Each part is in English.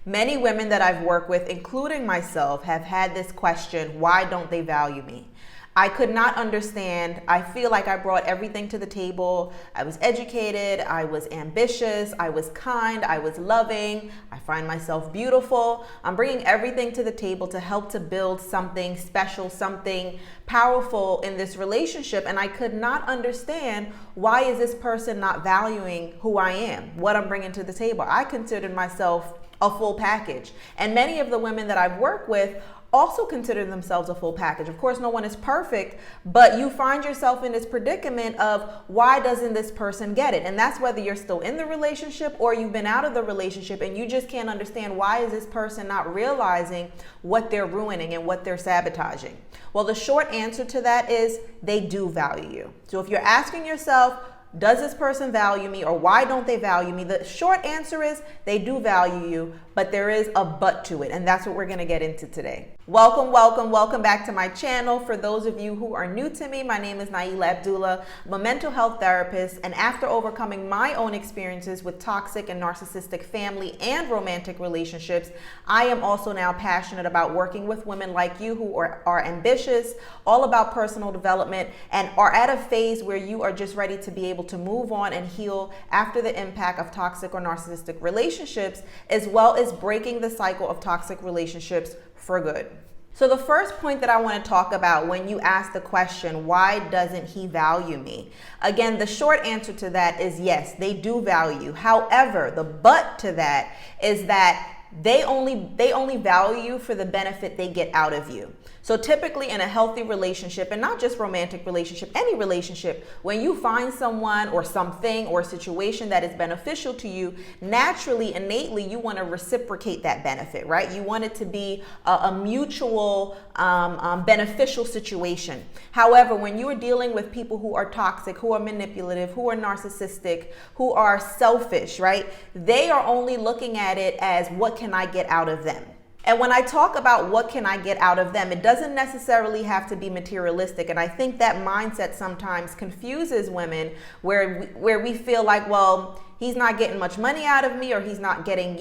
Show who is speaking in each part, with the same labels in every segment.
Speaker 1: Many women that I've worked with, including myself, have had this question, why don't they value me? I could not understand. I feel like I brought everything to the table. I was educated, I was ambitious, I was kind, I was loving, I find myself beautiful. I'm bringing everything to the table to help to build something special, something powerful in this relationship. And I could not understand, why is this person not valuing who I am, what I'm bringing to the table? I considered myself a full package. And many of the women that I've worked with also consider themselves a full package. Of course, no one is perfect, but you find yourself in this predicament of, why doesn't this person get it? And that's whether you're still in the relationship or you've been out of the relationship and you just can't understand, why is this person not realizing what they're ruining and what they're sabotaging? Well, the short answer to that is, they do value you. So if you're asking yourself, does this person value me, or why don't they value me? The short answer is, they do value you, but there is a but to it, and that's what we're going to get into today. Welcome back to my channel. For those of you who are new to me, my name is Naila Abdullah. I'm a mental health therapist, and after overcoming my own experiences with toxic and narcissistic family and romantic relationships, I am also now passionate about working with women like you who are ambitious, all about personal development, and are at a phase where you are just ready to be able to move on and heal after the impact of toxic or narcissistic relationships, as well as breaking the cycle of toxic relationships for good. So the first point that I want to talk about when you ask the question, why doesn't he value me? Again, the short answer to that is yes, they do value. However, the but to that is that they only value you for the benefit they get out of you. So typically in a healthy relationship, and not just romantic relationship, any relationship, when you find someone or something or a situation that is beneficial to you, naturally, innately, you want to reciprocate that benefit, right? You want it to be a mutual beneficial situation. However, when you are dealing with people who are toxic, who are manipulative, who are narcissistic, who are selfish, right? They are only looking at it as, what can I get out of them? And when I talk about what can I get out of them, it doesn't necessarily have to be materialistic. And I think that mindset sometimes confuses women, where we feel like, well, he's not getting much money out of me, or he's not getting,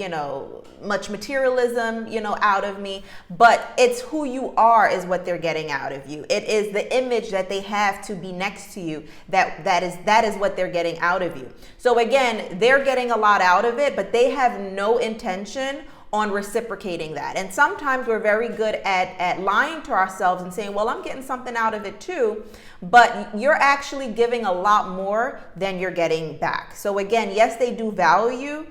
Speaker 1: much materialism, out of me. But it's who you are is what they're getting out of you. It is the image that they have to be next to you. That is what they're getting out of you. So again, they're getting a lot out of it, but they have no intention on reciprocating that. And sometimes we're very good at lying to ourselves and saying, well, I'm getting something out of it too, but you're actually giving a lot more than you're getting back. So again, yes, they do value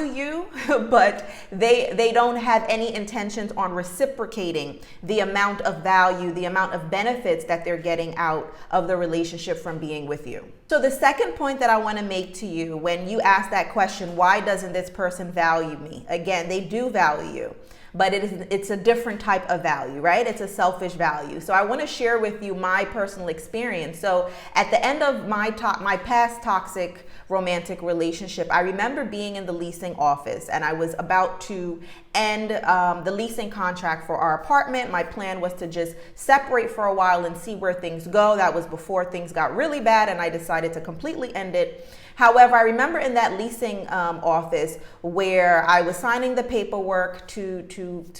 Speaker 1: you, but they don't have any intentions on reciprocating the amount of value, the amount of benefits that they're getting out of the relationship from being with you. So the second point that I want to make to you when you ask that question, why doesn't this person value me? Again, they do value you, but it's a different type of value, right? It's a selfish value. So I want to share with you my personal experience. So at the end of my past toxic romantic relationship, I remember being in the leasing office, and I was about to end the leasing contract for our apartment. My plan was to just separate for a while and see where things go. That was before things got really bad, and I decided to completely end it. However, I remember in that leasing office where I was signing the paperwork to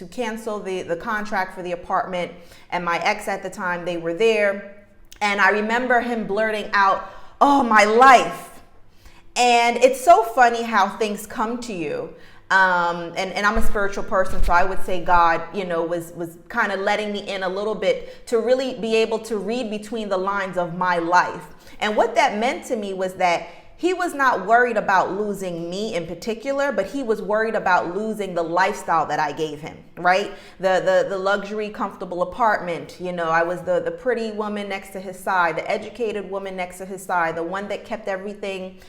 Speaker 1: cancel the contract for the apartment, and my ex at the time, they were there, and I remember him blurting out, "Oh, my life." And it's so funny how things come to you. And I'm a spiritual person, so I would say God, was kind of letting me in a little bit to really be able to read between the lines of my life. And what that meant to me was that he was not worried about losing me in particular, but he was worried about losing the lifestyle that I gave him, right? The luxury, comfortable apartment. I was the pretty woman next to his side, the educated woman next to his side, the one that kept everything,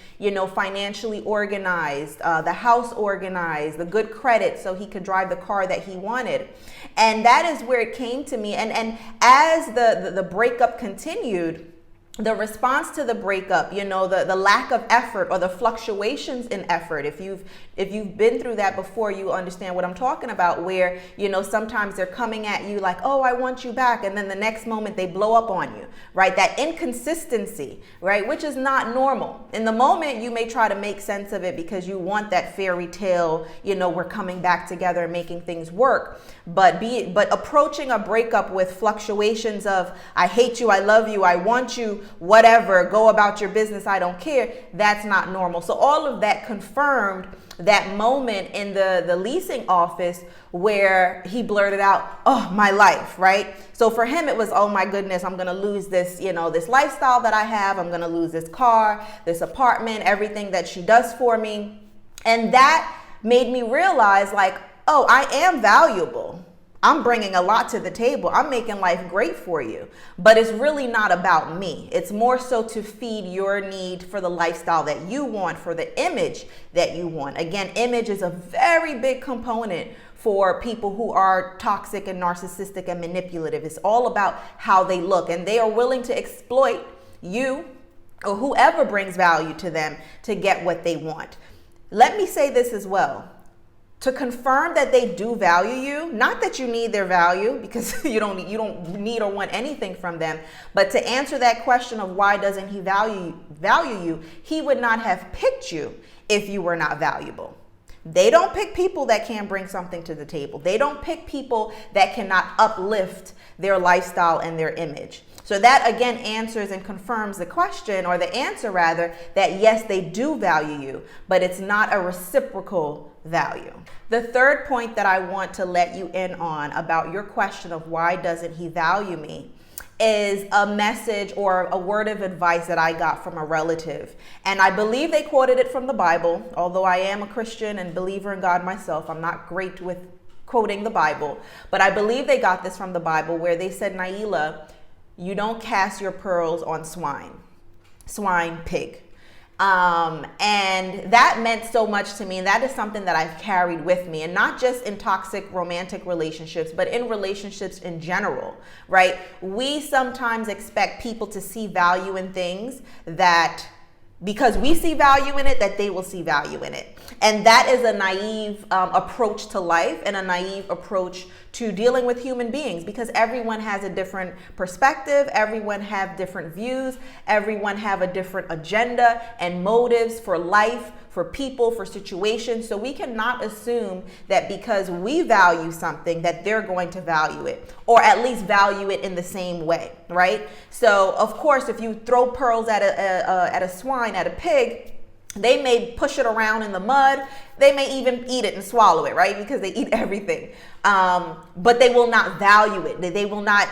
Speaker 1: financially organized, the house organized, the good credit so he could drive the car that he wanted. And that is where it came to me. And as the breakup continued, the response to the breakup, the lack of effort or the fluctuations in effort. If you've been through that before, you understand what I'm talking about, where, sometimes they're coming at you like, oh, I want you back. And then the next moment they blow up on you, right? That inconsistency, right? Which is not normal. In the moment, you may try to make sense of it because you want that fairy tale, we're coming back together and making things work. But approaching a breakup with fluctuations of, I hate you, I love you, I want you, whatever, go about your business, I don't care, that's not normal. So all of that confirmed that moment in the leasing office where he blurted out, oh, my life, right? So for him, it was, oh my goodness, I'm going to lose this, this lifestyle that I have. I'm going to lose this car, this apartment, everything that she does for me. And that made me realize, like, oh, I am valuable. I'm bringing a lot to the table. I'm making life great for you. But it's really not about me. It's more so to feed your need for the lifestyle that you want, for the image that you want. Again, image is a very big component for people who are toxic and narcissistic and manipulative. It's all about how they look, and they are willing to exploit you or whoever brings value to them to get what they want. Let me say this as well. To confirm that they do value you, not that you need their value, because you don't need or want anything from them, but to answer that question of why doesn't he value you, he would not have picked you if you were not valuable. They don't pick people that can't bring something to the table. They don't pick people that cannot uplift their lifestyle and their image. So that again answers and confirms the question, or the answer rather, that yes, they do value you, but it's not a reciprocal value. The third point that I want to let you in on about your question of why doesn't he value me is a message or a word of advice that I got from a relative. And I believe they quoted it from the Bible. Although I am a Christian and believer in God myself, I'm not great with quoting the Bible. But I believe they got this from the Bible, where they said, Naila, you don't cast your pearls on swine, pig. And that meant so much to me. And that is something that I've carried with me, and not just in toxic romantic relationships, but in relationships in general, right? We sometimes expect people to see value in things that, because we see value in it, that they will see value in it. And that is a naive approach to life, and a naive approach to dealing with human beings, because everyone has a different perspective, everyone have different views, everyone have a different agenda and motives for life, for people, for situations. So we cannot assume that because we value something that they're going to value it, or at least value it in the same way, right? So of course, if you throw pearls at a swine, at a pig, they may push it around in the mud. They may even eat it and swallow it, right? Because they eat everything. But they will not value it. They will not,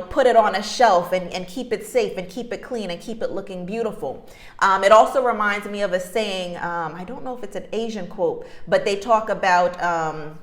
Speaker 1: put it on a shelf and keep it safe and keep it clean and keep it looking beautiful. It also reminds me of a saying, I don't know if it's an Asian quote, but they talk about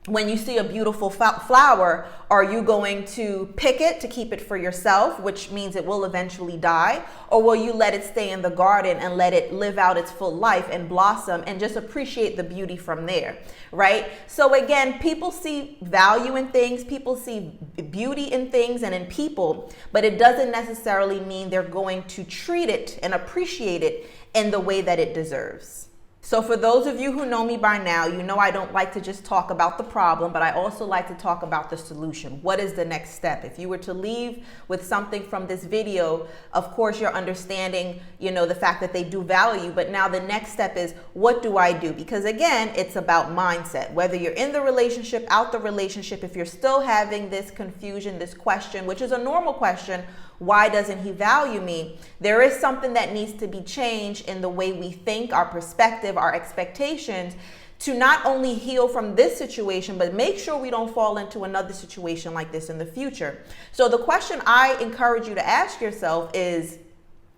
Speaker 1: when you see a beautiful flower, are you going to pick it to keep it for yourself, which means it will eventually die? Or will you let it stay in the garden and let it live out its full life and blossom and just appreciate the beauty from there, right? So again, people see value in things, people see beauty in things and in people, but it doesn't necessarily mean they're going to treat it and appreciate it in the way that it deserves. So for those of you who know me by now, you know I don't like to just talk about the problem, but I also like to talk about the solution. What is the next step? If you were to leave with something from this video, of course you're understanding, the fact that they do value, but now the next step is, what do I do? Because again, it's about mindset. Whether you're in the relationship, out the relationship, if you're still having this confusion, this question, which is a normal question, why doesn't he value me? There is something that needs to be changed in the way we think, our perspective, our expectations, to not only heal from this situation, but make sure we don't fall into another situation like this in the future. So the question I encourage you to ask yourself is,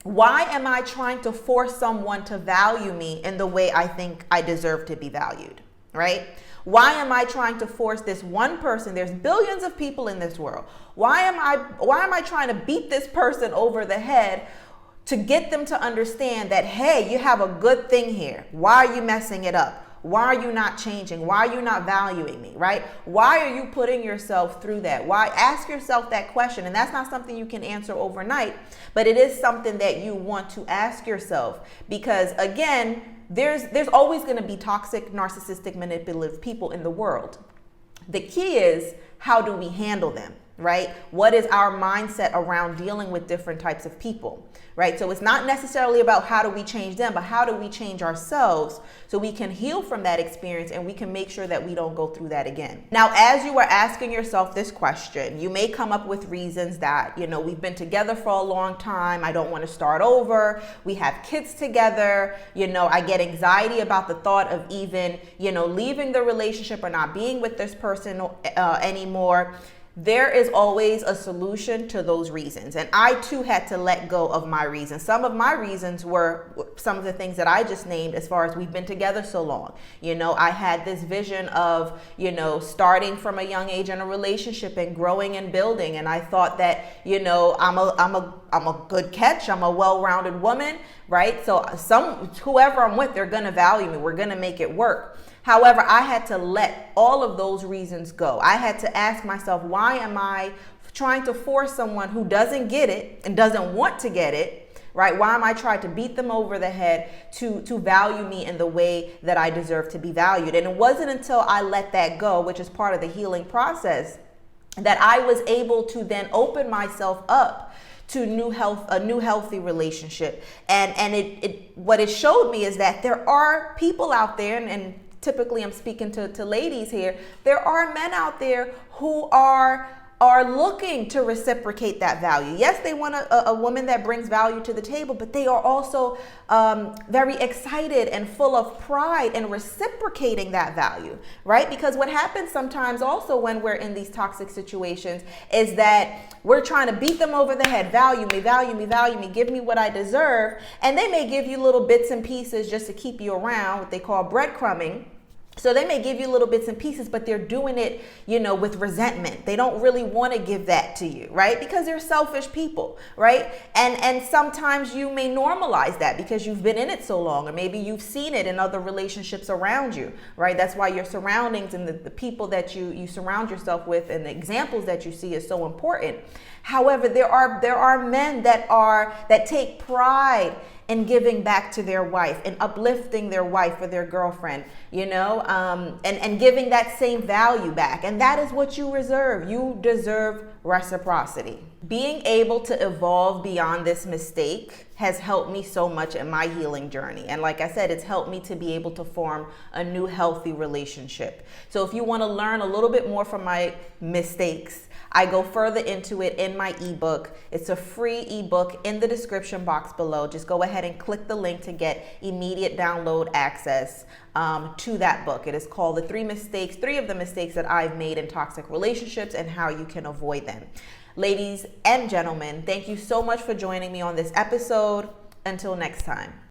Speaker 1: why am I trying to force someone to value me in the way I think I deserve to be valued, right? Why am I trying to force this one person? There's billions of people in this world. Why am I trying to beat this person over the head to get them to understand that, hey, you have a good thing here. Why are you messing it up? Why are you not changing? Why are you not valuing me, right? Why are you putting yourself through that? Why? Ask yourself that question. And that's not something you can answer overnight, but it is something that you want to ask yourself, because again, there's always going to be toxic, narcissistic, manipulative people in the world. The key is, how do we handle them, right? What is our mindset around dealing with different types of people, right? So it's not necessarily about how do we change them, but how do we change ourselves so we can heal from that experience and we can make sure that we don't go through that again. Now, as you are asking yourself this question, you may come up with reasons that, we've been together for a long time. I don't want to start over. We have kids together. I get anxiety about the thought of even, leaving the relationship or not being with this person anymore. There is always a solution to those reasons. And I too had to let go of my reasons. Some of my reasons were some of the things that I just named, as far as we've been together so long. I had this vision of, starting from a young age in a relationship and growing and building. And I thought that, I'm a good catch. I'm a well-rounded woman, right? So whoever I'm with, they're going to value me. We're going to make it work. However, I had to let all of those reasons go. I had to ask myself, why am I trying to force someone who doesn't get it and doesn't want to get it, right? Why am I trying to beat them over the head to value me in the way that I deserve to be valued? And it wasn't until I let that go, which is part of the healing process, that I was able to then open myself up to a new healthy relationship. And what it showed me is that there are people out there, and typically I'm speaking to ladies here, there are men out there who are looking to reciprocate that value. Yes, they want a woman that brings value to the table, but they are also very excited and full of pride in reciprocating that value, right? Because what happens sometimes also when we're in these toxic situations is that we're trying to beat them over the head. Value me, value me, value me, give me what I deserve. And they may give you little bits and pieces just to keep you around, what they call breadcrumbing. So they may give you little bits and pieces, but they're doing it, with resentment. They don't really want to give that to you, right? Because they're selfish people, right? And sometimes you may normalize that because you've been in it so long, or maybe you've seen it in other relationships around you, right? That's why your surroundings and the people that you surround yourself with and the examples that you see is so important. However, there are men that take pride in giving back to their wife and uplifting their wife or their girlfriend, and giving that same value back. And that is what you deserve. You deserve reciprocity. Being able to evolve beyond this mistake has helped me so much in my healing journey. And like I said, it's helped me to be able to form a new healthy relationship. So if you want to learn a little bit more from my mistakes, I go further into it in my ebook. It's a free ebook in the description box below. Just go ahead and click the link to get immediate download access to that book. It is called The 3 of the mistakes that I've made in toxic relationships and how you can avoid them. Ladies and gentlemen, thank you so much for joining me on this episode. Until next time.